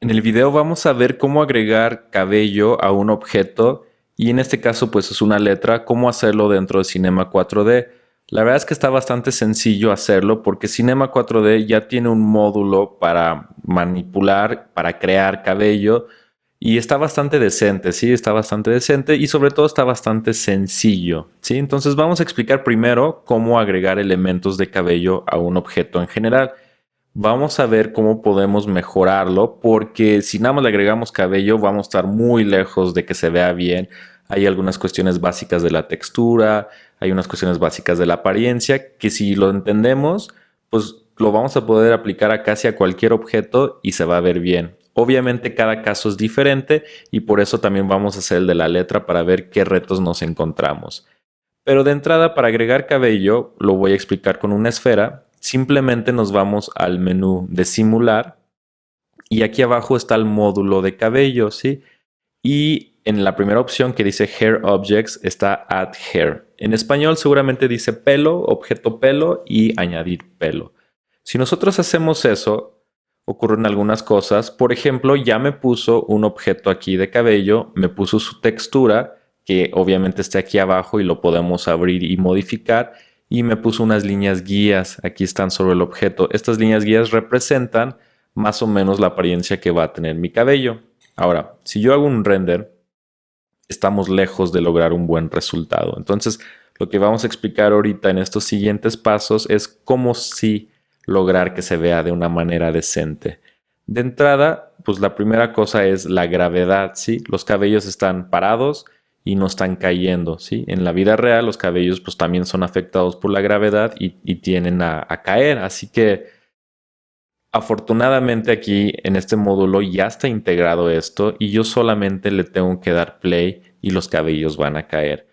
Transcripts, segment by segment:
En el video vamos a ver cómo agregar cabello a un objeto y en este caso pues es una letra, cómo hacerlo dentro de Cinema 4D. La verdad es que está bastante sencillo hacerlo porque Cinema 4D ya tiene un módulo para manipular, para crear cabello y está bastante decente, sí, está bastante decente y sobre todo está bastante sencillo, sí. Entonces vamos a explicar primero cómo agregar elementos de cabello a un objeto en general. Vamos a ver cómo podemos mejorarlo, porque si nada más le agregamos cabello, vamos a estar muy lejos de que se vea bien. Hay algunas cuestiones básicas de la textura, hay unas cuestiones básicas de la apariencia, que si lo entendemos, pues lo vamos a poder aplicar a casi a cualquier objeto y se va a ver bien. Obviamente cada caso es diferente y por eso también vamos a hacer el de la letra para ver qué retos nos encontramos. Pero de entrada, para agregar cabello, lo voy a explicar con una esfera. Simplemente nos vamos al menú de simular y aquí abajo está el módulo de cabello, ¿sí? Y en la primera opción que dice Hair Objects está Add Hair. En español seguramente dice pelo, objeto pelo y añadir pelo. Si nosotros hacemos eso, ocurren algunas cosas. Por ejemplo, ya me puso un objeto aquí de cabello, me puso su textura, que obviamente está aquí abajo y lo podemos abrir y modificar. Y me puso unas líneas guías, aquí están sobre el objeto. Estas líneas guías representan más o menos la apariencia que va a tener mi cabello. Ahora, si yo hago un render, estamos lejos de lograr un buen resultado. Entonces, lo que vamos a explicar ahorita en estos siguientes pasos es cómo sí lograr que se vea de una manera decente. De entrada, pues la primera cosa es la gravedad, ¿sí? Los cabellos están parados y no están cayendo, ¿sí? En la vida real los cabellos pues también son afectados por la gravedad y tienden a caer, así que afortunadamente aquí en este módulo ya está integrado esto y yo solamente le tengo que dar play y los cabellos van a caer.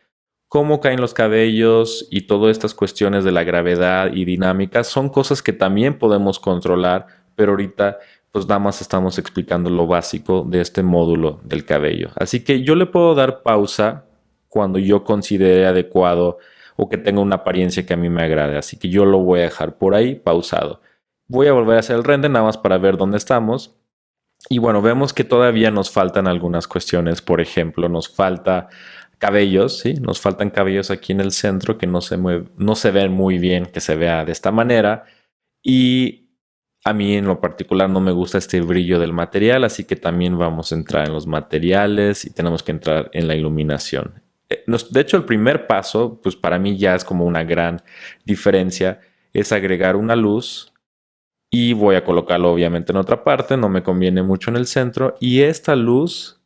Cómo caen los cabellos y todas estas cuestiones de la gravedad y dinámica son cosas que también podemos controlar, pero ahorita pues nada más estamos explicando lo básico de este módulo del cabello. Así que yo le puedo dar pausa cuando yo considere adecuado o que tenga una apariencia que a mí me agrade. Así que yo lo voy a dejar por ahí pausado. Voy a volver a hacer el render nada más para ver dónde estamos. Y bueno, vemos que todavía nos faltan algunas cuestiones. Por ejemplo, nos falta cabellos, ¿sí? Nos faltan cabellos aquí en el centro que no se ven muy bien que se vea de esta manera. Y a mí en lo particular no me gusta este brillo del material, así que también vamos a entrar en los materiales y tenemos que entrar en la iluminación. De hecho, el primer paso, pues para mí ya es como una gran diferencia, es agregar una luz y voy a colocarlo obviamente en otra parte, no me conviene mucho en el centro y esta luz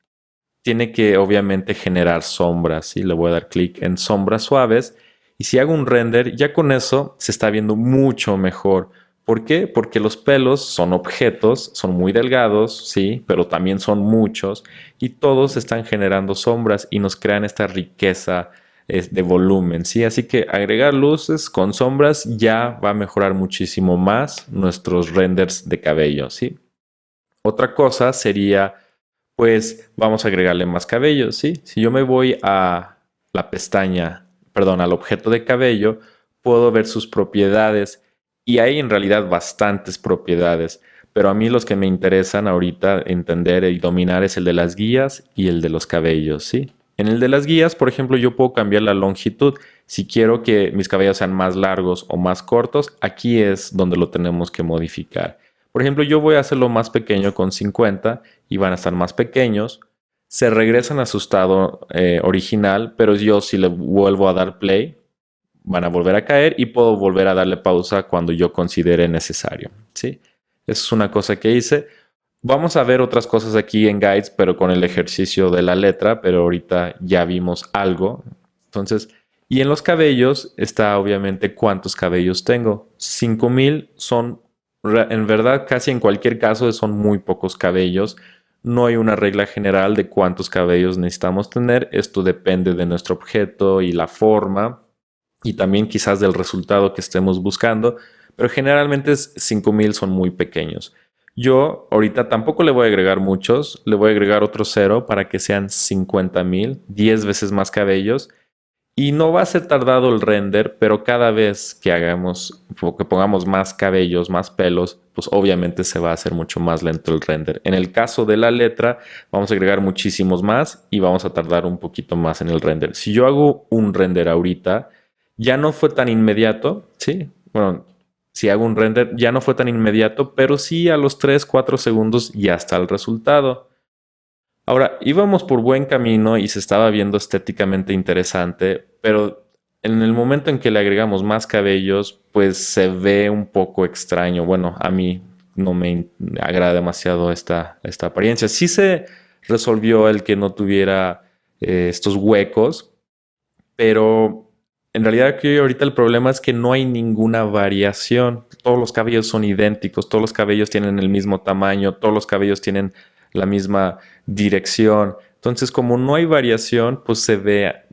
tiene que obviamente generar sombras, ¿sí? Le voy a dar clic en sombras suaves y si hago un render ya con eso se está viendo mucho mejor. ¿Por qué? Porque los pelos son objetos, son muy delgados, sí, pero también son muchos y todos están generando sombras y nos crean esta riqueza de volumen, ¿sí? Así que agregar luces con sombras ya va a mejorar muchísimo más nuestros renders de cabello, ¿sí? Otra cosa sería, pues vamos a agregarle más cabello, ¿sí? Si yo me voy a la pestaña, perdón, al objeto de cabello, puedo ver sus propiedades y hay en realidad bastantes propiedades, pero a mí los que me interesan ahorita entender y dominar es el de las guías y el de los cabellos, ¿sí? En el de las guías, por ejemplo, yo puedo cambiar la longitud. Si quiero que mis cabellos sean más largos o más cortos, aquí es donde lo tenemos que modificar. Por ejemplo, yo voy a hacerlo más pequeño con 50 y van a estar más pequeños. Se regresan a su estado original, pero yo si le vuelvo a dar play, van a volver a caer y puedo volver a darle pausa cuando yo considere necesario, ¿sí? Eso es una cosa que hice. Vamos a ver otras cosas aquí en Guides, pero con el ejercicio de la letra, pero ahorita ya vimos algo. Entonces, y en los cabellos está obviamente cuántos cabellos tengo. 5000 son, en verdad, casi en cualquier caso son muy pocos cabellos. No hay una regla general de cuántos cabellos necesitamos tener. Esto depende de nuestro objeto y la forma y también quizás del resultado que estemos buscando, pero generalmente 5000 son muy pequeños. Yo ahorita tampoco le voy a agregar muchos, le voy a agregar otro cero para que sean 50,000, 10 veces más cabellos Y no va a ser tardado el render, pero cada vez que hagamos o que pongamos más cabellos, más pelos, pues obviamente se va a hacer mucho más lento el render. En el caso de la letra, vamos a agregar muchísimos más y vamos a tardar un poquito más en el render. Si yo hago un render ahorita, ya no fue tan inmediato, ¿sí? Bueno, si hago un render ya no fue tan inmediato, pero sí a los 3, 4 segundos ya está el resultado. Ahora, íbamos por buen camino y se estaba viendo estéticamente interesante, pero en el momento en que le agregamos más cabellos, pues se ve un poco extraño. Bueno, a mí no me agrada demasiado esta apariencia. Sí se resolvió el que no tuviera estos huecos, pero en realidad aquí ahorita el problema es que no hay ninguna variación. Todos los cabellos son idénticos, todos los cabellos tienen el mismo tamaño, todos los cabellos tienen la misma dirección. Entonces, como no hay variación, pues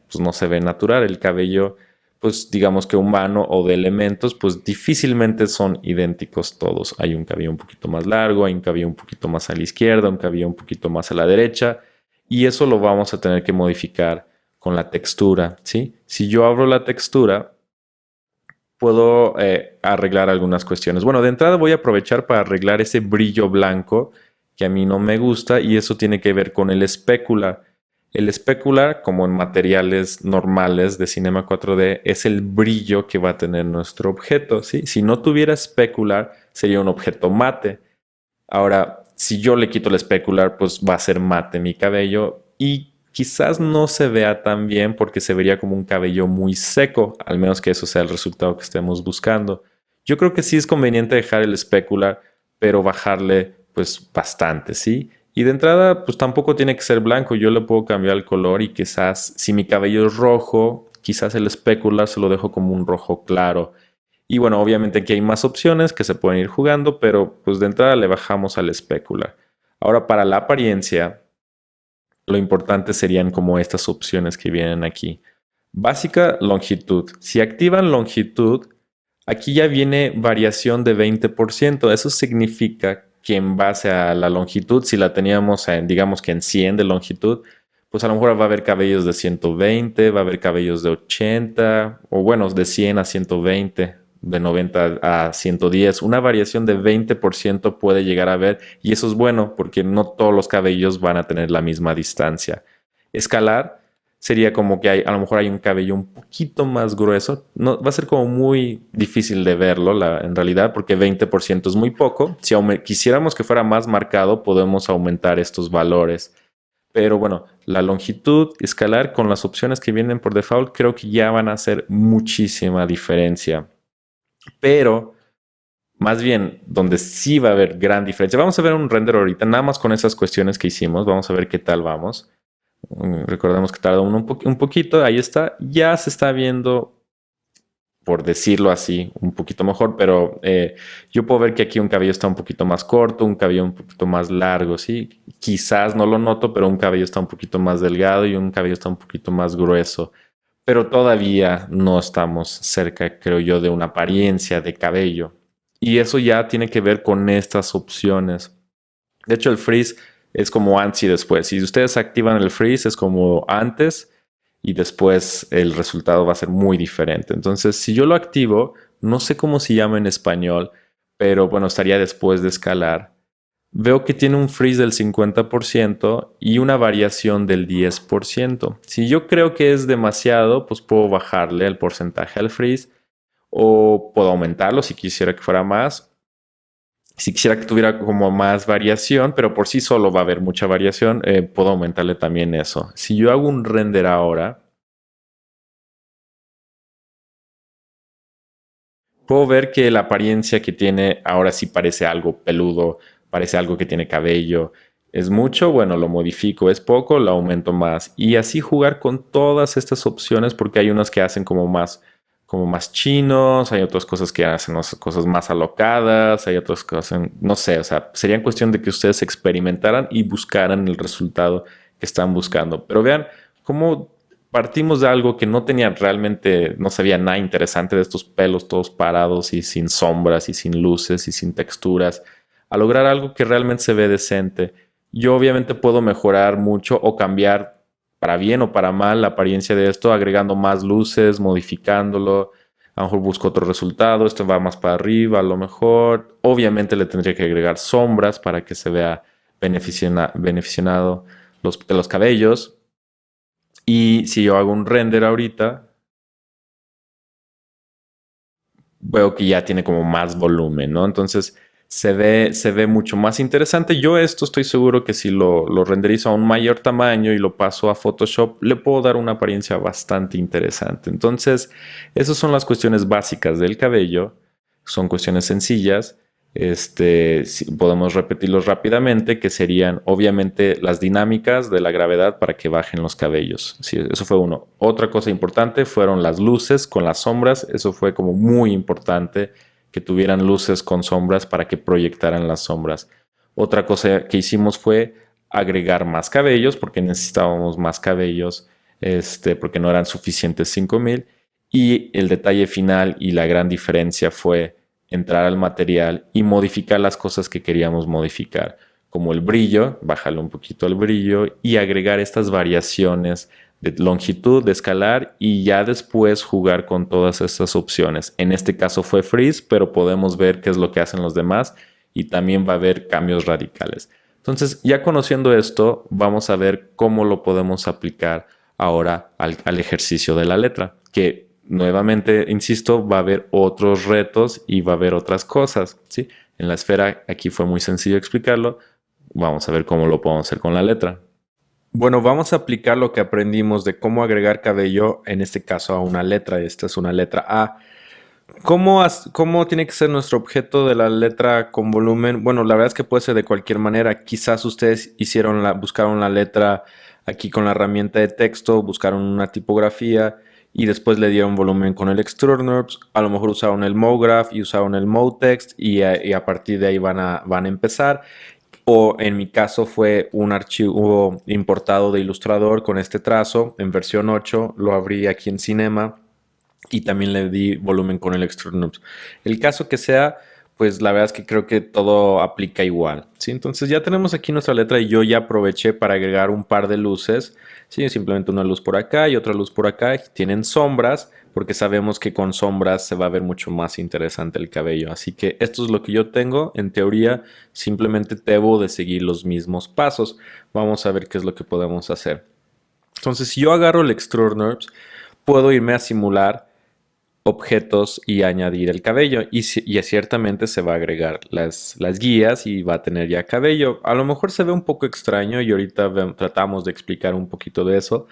pues no se ve natural. El cabello, pues digamos que humano o de elementos, pues difícilmente son idénticos todos. Hay un cabello un poquito más largo, hay un cabello un poquito más a la izquierda, un cabello un poquito más a la derecha, y eso lo vamos a tener que modificar con la textura, ¿sí? Si yo abro la textura, puedo arreglar algunas cuestiones. Bueno, de entrada voy a aprovechar para arreglar ese brillo blanco que a mí no me gusta, y eso tiene que ver con el especular. El especular, como en materiales normales de Cinema 4D, es el brillo que va a tener nuestro objeto, ¿sí? Si no tuviera especular, sería un objeto mate. Ahora, si yo le quito el especular, pues va a ser mate mi cabello y quizás no se vea tan bien porque se vería como un cabello muy seco, al menos que eso sea el resultado que estemos buscando. Yo creo que sí es conveniente dejar el especular, pero bajarle pues bastante, ¿sí? Y de entrada, pues tampoco tiene que ser blanco, yo le puedo cambiar el color y quizás si mi cabello es rojo, quizás el especular se lo dejo como un rojo claro. Y bueno, obviamente aquí hay más opciones que se pueden ir jugando, pero pues de entrada le bajamos al especular. Ahora para la apariencia, lo importante serían como estas opciones que vienen aquí. Básica, longitud. Si activan longitud, aquí ya viene variación de 20%. Eso significa que en base a la longitud, si la teníamos en, digamos que en 100 de longitud, pues a lo mejor va a haber cabellos de 120, va a haber cabellos de 80, o bueno, de 100 a 120, de 90 a 110. Una variación de 20% puede llegar a haber, y eso es bueno porque no todos los cabellos van a tener la misma distancia. Escalar sería como que a lo mejor hay un cabello un poquito más grueso. No, va a ser como muy difícil de verlo en realidad porque 20% es muy poco. Si quisiéramos que fuera más marcado, podemos aumentar estos valores. Pero bueno, la longitud escalar con las opciones que vienen por default creo que ya van a hacer muchísima diferencia. Pero más bien, donde sí va a haber gran diferencia. Vamos a ver un render ahorita, nada más con esas cuestiones que hicimos. Vamos a ver qué tal vamos. Recordemos que tarda un poquito. Ahí está. Ya se está viendo, por decirlo así, un poquito mejor. Pero yo puedo ver que aquí un cabello está un poquito más corto, un cabello un poquito más largo. ¿Sí? Quizás no lo noto, pero un cabello está un poquito más delgado y un cabello está un poquito más grueso. Pero todavía no estamos cerca, creo yo, de una apariencia de cabello. Y eso ya tiene que ver con estas opciones. De hecho, el freeze es como antes y después. Si ustedes activan el freeze es como antes y después el resultado va a ser muy diferente. Entonces, si yo lo activo, no sé cómo se llama en español, pero bueno, estaría después de escalar. Veo que tiene un freeze del 50% y una variación del 10%. Si yo creo que es demasiado, pues puedo bajarle el porcentaje al freeze o puedo aumentarlo si quisiera que fuera más. Si quisiera que tuviera como más variación, pero por sí solo va a haber mucha variación, puedo aumentarle también eso. Si yo hago un render ahora, puedo ver que la apariencia que tiene ahora sí parece algo peludo, parece algo que tiene cabello. ¿Es mucho? Bueno, lo modifico. ¿Es poco? Lo aumento más. Y así jugar con todas estas opciones porque hay unas que hacen como más chinos, hay otras cosas que hacen cosas más alocadas, hay otras que hacen, no sé, o sea, sería cuestión de que ustedes experimentaran y buscaran el resultado que están buscando. Pero vean cómo partimos de algo que no tenía realmente, no sabía nada interesante de estos pelos todos parados y sin sombras y sin luces y sin texturas, a lograr algo que realmente se ve decente. Yo obviamente puedo mejorar mucho o cambiar para bien o para mal la apariencia de esto, agregando más luces, modificándolo. A lo mejor busco otro resultado, esto va más para arriba, a lo mejor. Obviamente le tendría que agregar sombras para que se vea beneficiado de los cabellos. Y si yo hago un render ahorita, veo que ya tiene como más volumen, ¿no? Entonces se ve mucho más interesante. Yo esto estoy seguro que si lo renderizo a un mayor tamaño y lo paso a Photoshop, le puedo dar una apariencia bastante interesante. Entonces, esas son las cuestiones básicas del cabello. Son cuestiones sencillas. Podemos repetirlos rápidamente, que serían obviamente las dinámicas de la gravedad para que bajen los cabellos. Sí, eso fue uno. Otra cosa importante fueron las luces con las sombras. Eso fue como muy importante, que tuvieran luces con sombras para que proyectaran las sombras. Otra cosa que hicimos fue agregar más cabellos, porque necesitábamos más cabellos, porque no eran suficientes 5000. Y el detalle final y la gran diferencia fue entrar al material y modificar las cosas que queríamos modificar, como el brillo, bajarle un poquito el brillo y agregar estas variaciones de longitud, de escalar, y ya después jugar con todas estas opciones. En este caso fue freeze, pero podemos ver qué es lo que hacen los demás y también va a haber cambios radicales. Entonces, ya conociendo esto, vamos a ver cómo lo podemos aplicar ahora al ejercicio de la letra, que nuevamente, insisto, va a haber otros retos y va a haber otras cosas, ¿sí? En la esfera aquí fue muy sencillo explicarlo. Vamos a ver cómo lo podemos hacer con la letra. Bueno, vamos a aplicar lo que aprendimos de cómo agregar cabello, en este caso a una letra. Esta es una letra A. ¿Cómo tiene que ser nuestro objeto de la letra con volumen? Bueno, la verdad es que puede ser de cualquier manera. Quizás ustedes buscaron la letra aquí con la herramienta de texto, buscaron una tipografía y después le dieron volumen con el Extrude NURBS. A lo mejor usaron el MoGraph y usaron el MoText y a partir de ahí van a empezar. O en mi caso fue un archivo importado de Illustrator con este trazo en versión 8. Lo abrí aquí en Cinema y también le di volumen con el Extrude NURBS. El caso que sea, pues la verdad es que creo que todo aplica igual, ¿sí? Entonces ya tenemos aquí nuestra letra y yo ya aproveché para agregar un par de luces, ¿sí? Simplemente una luz por acá y otra luz por acá. Tienen sombras porque sabemos que con sombras se va a ver mucho más interesante el cabello. Así que esto es lo que yo tengo. En teoría, simplemente debo de seguir los mismos pasos. Vamos a ver qué es lo que podemos hacer. Entonces, si yo agarro el Extrude NURBS, puedo irme a simular objetos y añadir el cabello y ciertamente se va a agregar las guías y va a tener ya cabello. A lo mejor se ve un poco extraño y ahorita tratamos de explicar un poquito de eso,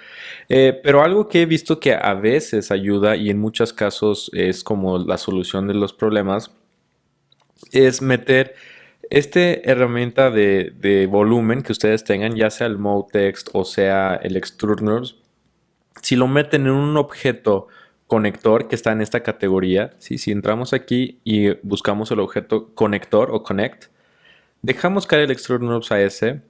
pero algo que he visto que a veces ayuda y en muchos casos es como la solución de los problemas es meter esta herramienta de volumen que ustedes tengan, ya sea el MoText o sea el Extrude NURBS. Si lo meten en un objeto conector que está en esta categoría, ¿sí? Si entramos aquí y buscamos el objeto conector o connect, dejamos caer el Extrude NURBS a ese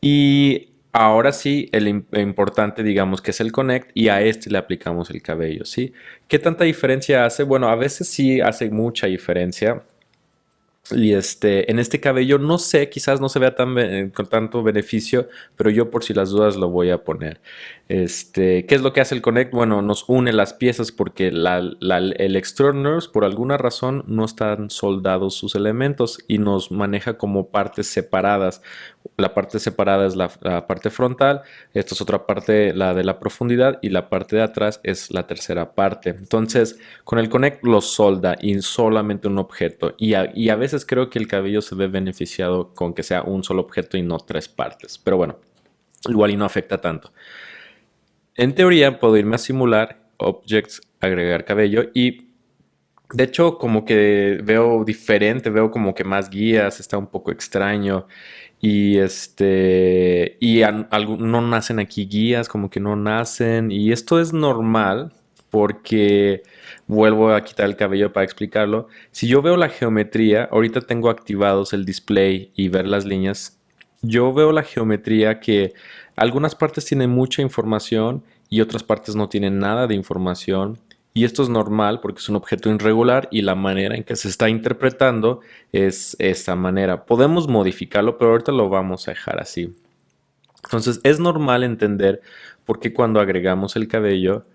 y ahora sí el importante, digamos, que es el connect, y a este le aplicamos el cabello, ¿sí? ¿Qué tanta diferencia hace? Bueno, a veces sí hace mucha diferencia. Y en este cabello no sé, quizás no se vea con tanto beneficio, pero yo por si las dudas lo voy a poner. ¿Qué es lo que hace el Connect? Bueno, nos une las piezas porque el Extrude NURBS por alguna razón no están soldados sus elementos y nos maneja como partes separadas. La parte separada es la parte frontal, esta es otra parte, la de la profundidad, y la parte de atrás es la tercera parte. Entonces, con el Connect lo solda y solamente un objeto. Y a veces creo que el cabello se ve beneficiado con que sea un solo objeto y no tres partes. Pero bueno, igual y no afecta tanto. En teoría, puedo irme a simular, Objects, agregar cabello y de hecho, como que veo diferente, veo como que más guías, está un poco extraño. Y no nacen aquí guías, como que no nacen. Y esto es normal porque vuelvo a quitar el cabello para explicarlo. Si yo veo la geometría, ahorita tengo activados el display y ver las líneas. Yo veo la geometría que algunas partes tienen mucha información y otras partes no tienen nada de información. Y esto es normal porque es un objeto irregular y la manera en que se está interpretando es esta manera. Podemos modificarlo, pero ahorita lo vamos a dejar así. Entonces es normal entender por qué cuando agregamos el cabello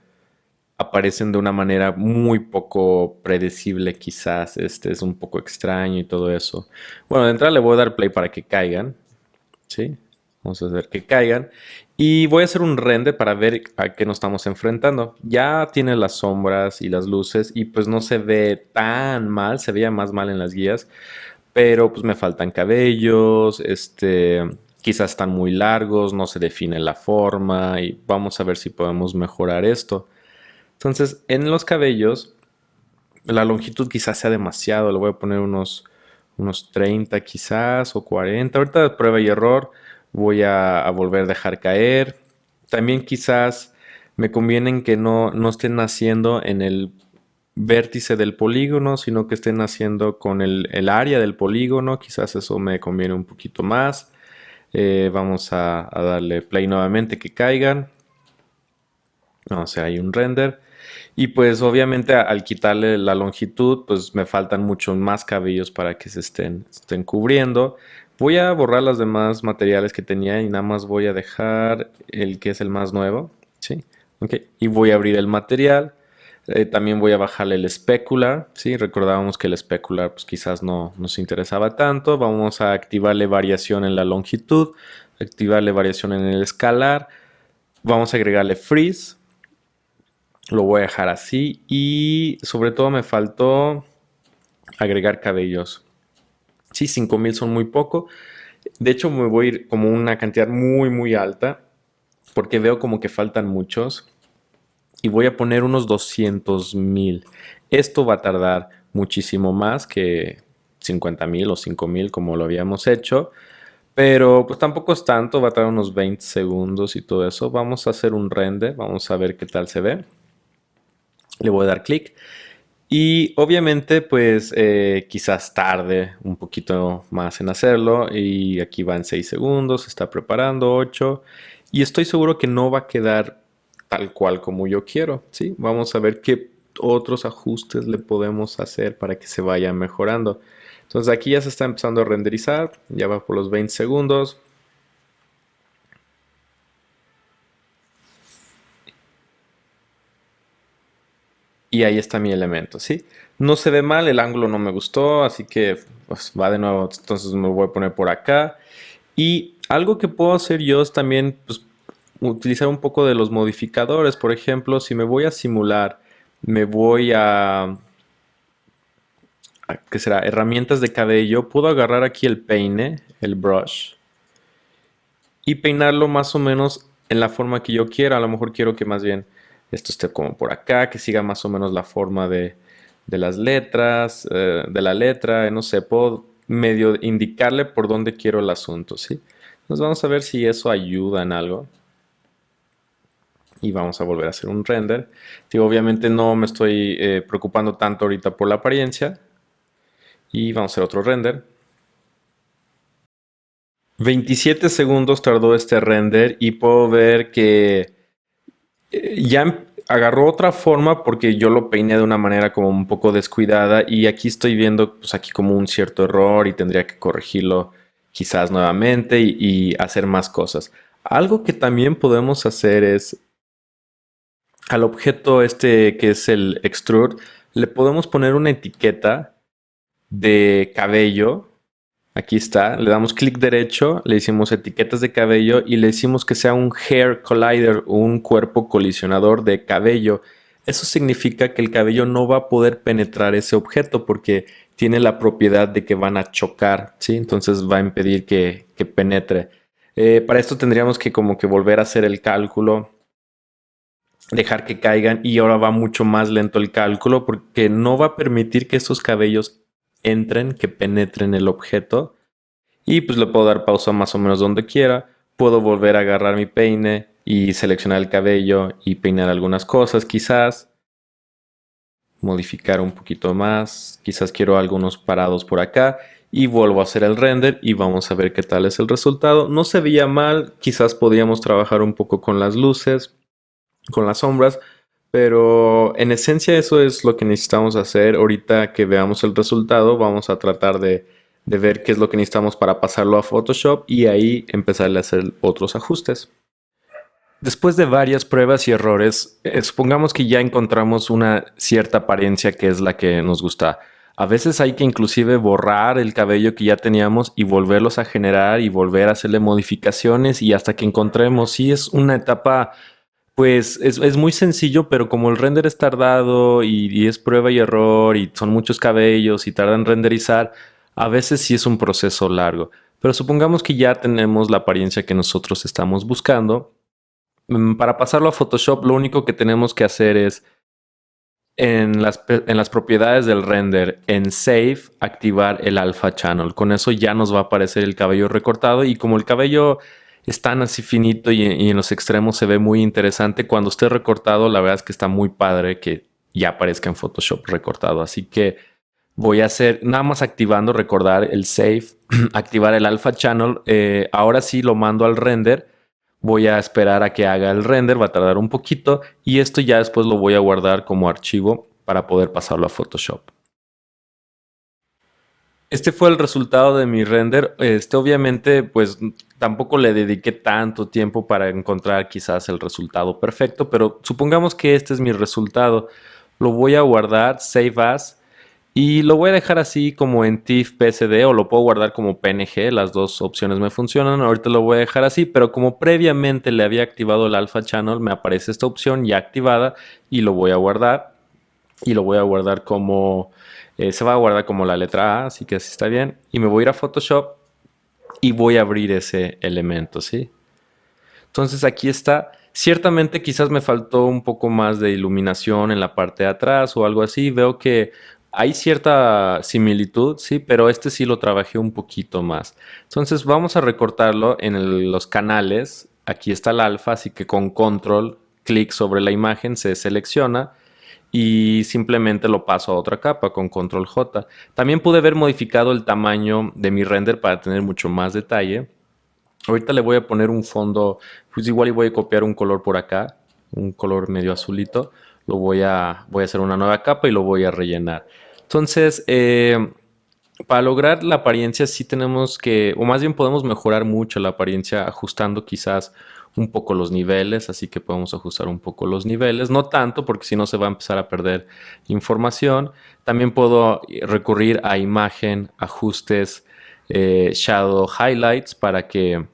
aparecen de una manera muy poco predecible, quizás es un poco extraño y todo eso. Bueno, de entrada le voy a dar play para que caigan, ¿sí? Vamos a hacer que caigan. Y voy a hacer un render para ver a qué nos estamos enfrentando. Ya tiene las sombras y las luces y pues no se ve tan mal, se veía más mal en las guías, pero pues me faltan cabellos, quizás están muy largos, no se define la forma y vamos a ver si podemos mejorar esto. Entonces, en los cabellos, la longitud quizás sea demasiado, le voy a poner unos 30 quizás o 40. Ahorita de prueba y error voy a volver a dejar caer. También quizás me conviene que no estén haciendo en el vértice del polígono, sino que estén haciendo con el área del polígono. Quizás eso me conviene un poquito más. Vamos a darle play nuevamente que caigan. O sea, hay un render. Y pues obviamente al quitarle la longitud, pues me faltan muchos más cabellos para que se estén cubriendo. Voy a borrar los demás materiales que tenía y nada más voy a dejar el que es el más nuevo. ¿Sí? Okay. Y voy a abrir el material. También voy a bajarle el specular. ¿Sí? Recordábamos que el specular pues quizás no nos interesaba tanto. Vamos a activarle variación en la longitud. Activarle variación en el escalar. Vamos a agregarle freeze. Lo voy a dejar así y sobre todo me faltó agregar cabellos. Sí, 5000 son muy poco. De hecho me voy a ir como una cantidad muy alta porque veo como que faltan muchos. Y voy a poner unos 200,000. Esto va a tardar muchísimo más que 50,000 o 5000 como lo habíamos hecho. Pero pues tampoco es tanto, va a tardar unos 20 segundos y todo eso. Vamos a hacer un render, vamos a ver qué tal se ve. Le voy a dar clic. Y obviamente, pues quizás tarde un poquito más en hacerlo. Y aquí va en 6 segundos, se está preparando 8. Y estoy seguro que no va a quedar tal cual como yo quiero. ¿Sí? Vamos a ver qué otros ajustes le podemos hacer para que se vaya mejorando. Entonces aquí ya se está empezando a renderizar. Ya va por los 20 segundos. Y ahí está mi elemento, ¿sí? No se ve mal, el ángulo no me gustó, así que pues, va de nuevo. Entonces me voy a poner por acá. Y algo que puedo hacer yo es también pues, utilizar un poco de los modificadores. Por ejemplo, si me voy a simular, me voy ¿qué será? Herramientas de cabello. Puedo agarrar aquí el peine, el brush, y peinarlo más o menos en la forma que yo quiera. A lo mejor quiero que más bien esto esté como por acá, que siga más o menos la forma de las letras, de la letra, no sé, puedo medio indicarle por dónde quiero el asunto, ¿sí? Entonces vamos a ver si eso ayuda en algo. Y vamos a volver a hacer un render. Digo, obviamente no me estoy preocupando tanto ahorita por la apariencia. Y vamos a hacer otro render. 27 segundos tardó este render y puedo ver que ya agarró otra forma porque yo lo peiné de una manera como un poco descuidada y aquí estoy viendo pues aquí como un cierto error y tendría que corregirlo quizás nuevamente y hacer más cosas. Algo que también podemos hacer es al objeto este que es el extrude le podemos poner una etiqueta de cabello. Aquí está, le damos clic derecho, le decimos etiquetas de cabello y le decimos que sea un hair collider, un cuerpo colisionador de cabello. Eso significa que el cabello no va a poder penetrar ese objeto porque tiene la propiedad de que van a chocar, ¿sí? Entonces va a impedir que penetre. Para esto tendríamos que como que volver a hacer el cálculo, dejar que caigan y ahora va mucho más lento el cálculo porque no va a permitir que esos cabellos entren, que penetren el objeto. Y pues le puedo dar pausa más o menos donde quiera. Puedo volver a agarrar mi peine y seleccionar el cabello y peinar algunas cosas quizás. Modificar un poquito más. Quizás quiero algunos parados por acá. Y vuelvo a hacer el render y vamos a ver qué tal es el resultado. No se veía mal. Quizás podíamos trabajar un poco con las luces, con las sombras. Pero en esencia eso es lo que necesitamos hacer. Ahorita que veamos el resultado vamos a tratar de de ver qué es lo que necesitamos para pasarlo a Photoshop y ahí empezarle a hacer otros ajustes. Después de varias pruebas y errores, supongamos que ya encontramos una cierta apariencia que es la que nos gusta. A veces hay que inclusive borrar el cabello que ya teníamos y volverlos a generar y volver a hacerle modificaciones y hasta que encontremos. Sí, es una etapa, pues es muy sencillo, pero como el render es tardado y es prueba y error y son muchos cabellos y tarda en renderizar, a veces sí es un proceso largo. Pero supongamos que ya tenemos la apariencia que nosotros estamos buscando. Para pasarlo a Photoshop, lo único que tenemos que hacer es en las propiedades del render, en Save, activar el Alpha Channel. Con eso ya nos va a aparecer el cabello recortado y como el cabello es tan así finito y en los extremos se ve muy interesante, cuando esté recortado la verdad es que está muy padre que ya aparezca en Photoshop recortado. Así que voy a hacer nada más activando, recordar el Save, activar el Alpha Channel. Ahora sí lo mando al render. Voy a esperar a que haga el render, va a tardar un poquito y esto ya después lo voy a guardar como archivo para poder pasarlo a Photoshop. Este fue el resultado de mi render. Obviamente, pues tampoco le dediqué tanto tiempo para encontrar quizás el resultado perfecto, pero supongamos que este es mi resultado. Lo voy a guardar, Save As, y lo voy a dejar así como en TIFF PSD o lo puedo guardar como PNG, las dos opciones me funcionan. Ahorita lo voy a dejar así, pero como previamente le había activado el Alpha Channel, me aparece esta opción ya activada y lo voy a guardar. Y lo voy a guardar como, se va a guardar como la letra A, así que así está bien. Y me voy a ir a Photoshop y voy a abrir ese elemento, ¿sí? Entonces aquí está. Ciertamente quizás me faltó un poco más de iluminación en la parte de atrás o algo así. Veo que hay cierta similitud, sí, pero este sí lo trabajé un poquito más. Entonces vamos a recortarlo en los canales. Aquí está el alfa, así que con control, clic sobre la imagen, se selecciona y simplemente lo paso a otra capa con control J. También pude haber modificado el tamaño de mi render para tener mucho más detalle. Ahorita le voy a poner un fondo, pues igual y voy a copiar un color por acá, un color medio azulito. Voy a hacer una nueva capa y lo voy a rellenar. Entonces, para lograr la apariencia sí tenemos que, o más bien podemos mejorar mucho la apariencia ajustando quizás un poco los niveles, así que podemos ajustar un poco los niveles, no tanto porque si no se va a empezar a perder información. También puedo recurrir a imagen, ajustes, shadow highlights para que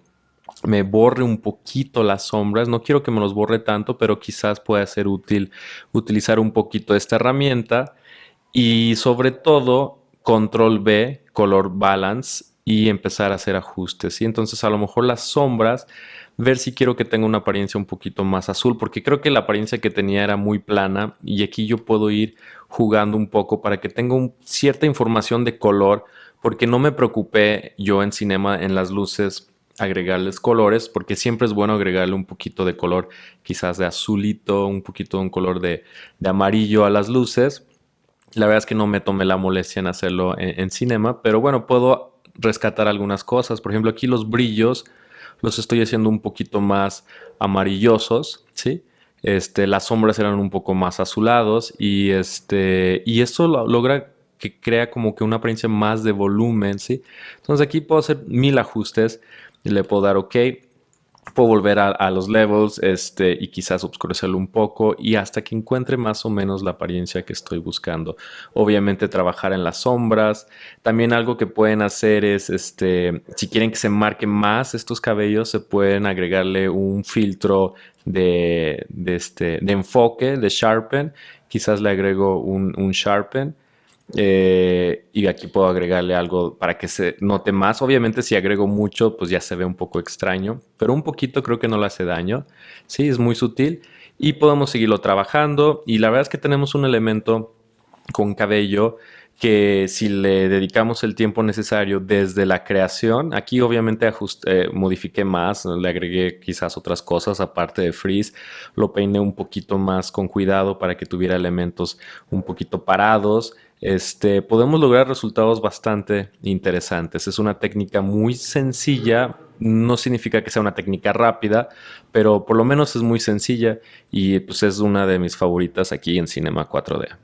me borre un poquito las sombras. No quiero que me los borre tanto, pero quizás pueda ser útil utilizar un poquito esta herramienta y sobre todo control B, color balance y empezar a hacer ajustes. ¿Sí? Entonces a lo mejor las sombras, ver si quiero que tenga una apariencia un poquito más azul, porque creo que la apariencia que tenía era muy plana y aquí yo puedo ir jugando un poco para que tenga cierta información de color, porque no me preocupé yo en Cinema en las luces agregarles colores, porque siempre es bueno agregarle un poquito de color, quizás de azulito, un poquito de un color de amarillo a las luces. La verdad es que no me tomé la molestia en hacerlo en Cinema, pero bueno, puedo rescatar algunas cosas. Por ejemplo, aquí los brillos los estoy haciendo un poquito más amarillosos, ¿sí? Las sombras eran un poco más azulados y esto logra que crea como que una apariencia más de volumen, ¿sí? Entonces aquí puedo hacer 1000 ajustes y le puedo dar OK. Puedo volver a los levels y quizás oscurecerlo un poco y hasta que encuentre más o menos la apariencia que estoy buscando. Obviamente trabajar en las sombras. También algo que pueden hacer es, si quieren que se marquen más estos cabellos, se pueden agregarle un filtro de enfoque, de sharpen. Quizás le agrego un sharpen. Y aquí puedo agregarle algo para que se note más. Obviamente si agrego mucho pues ya se ve un poco extraño, pero un poquito creo que no le hace daño. Sí, es muy sutil y podemos seguirlo trabajando y la verdad es que tenemos un elemento con cabello que si le dedicamos el tiempo necesario desde la creación, aquí obviamente modifiqué más, le agregué quizás otras cosas aparte de freeze, lo peiné un poquito más con cuidado para que tuviera elementos un poquito parados. Podemos lograr resultados bastante interesantes. Es una técnica muy sencilla, no significa que sea una técnica rápida, pero por lo menos es muy sencilla y pues es una de mis favoritas aquí en Cinema 4D.